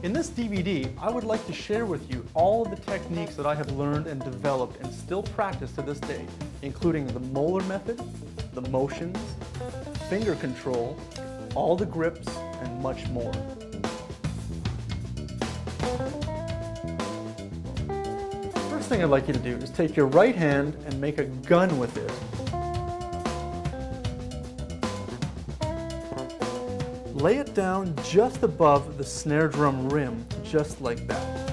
In this DVD, I would like to share with you all of the techniques that I have learned and developed and still practice to this day, including the Moeller method, the motions, finger control, all the grips, and much more. First thing I'd like you to do is take your right hand and make a gun with it. Lay it down just above the snare drum rim, just like that.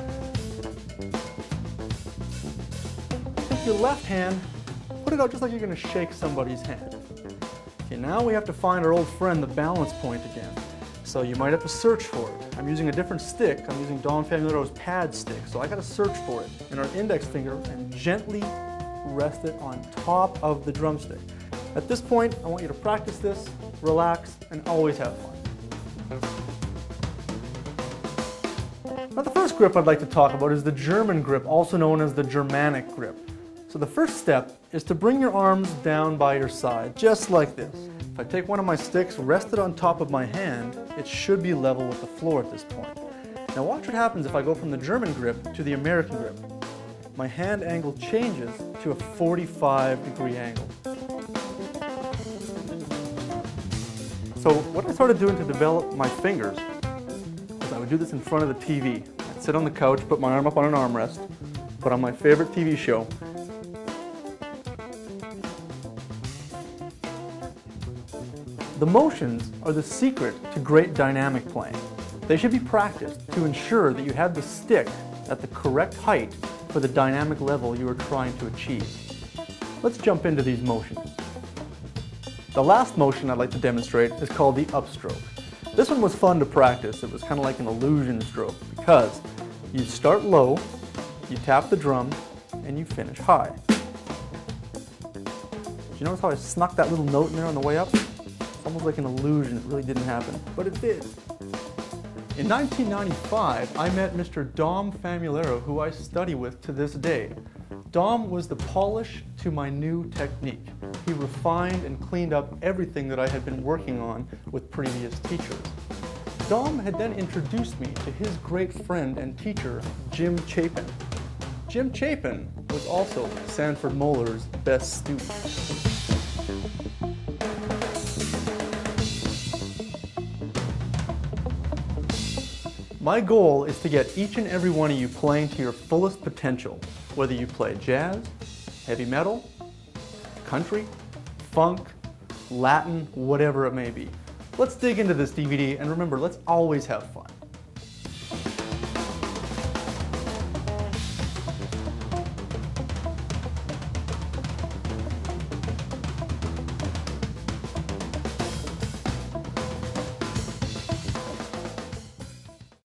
Take your left hand, put it out just like you're going to shake somebody's hand. Okay, now we have to find our old friend, the balance point again. So you might have to search for it. I'm using a different stick. I'm using Dom Famuliero's pad stick, so I got to search for it in our index finger and gently rest it on top of the drumstick. At this point, I want you to practice this, relax, and always have fun. Now the first grip I'd like to talk about is the German grip, also known as the Germanic grip. So the first step is to bring your arms down by your side, just like this. If I take one of my sticks, rest it on top of my hand, it should be level with the floor at this point. Now watch what happens if I go from the German grip to the American grip. My hand angle changes to a 45-degree angle. So what I started doing to develop my fingers was I would do this in front of the TV. I'd sit on the couch, put my arm up on an armrest, put on my favorite TV show. The motions are the secret to great dynamic playing. They should be practiced to ensure that you have the stick at the correct height for the dynamic level you are trying to achieve. Let's jump into these motions. The last motion I'd like to demonstrate is called the upstroke. This one was fun to practice. It was kind of like an illusion stroke because you start low, you tap the drum, and you finish high. Did you notice how I snuck that little note in there on the way up? It's almost like an illusion. It really didn't happen, but it did. In 1995, I met Mr. Dom Famulierow, who I study with to this day. Dom was the polish to my new technique. He refined and cleaned up everything that I had been working on with previous teachers. Dom had then introduced me to his great friend and teacher, Jim Chapin. Jim Chapin was also Sanford Moeller's best student. My goal is to get each and every one of you playing to your fullest potential, whether you play jazz, heavy metal, country, funk, Latin, whatever it may be. Let's dig into this DVD, and remember, let's always have fun.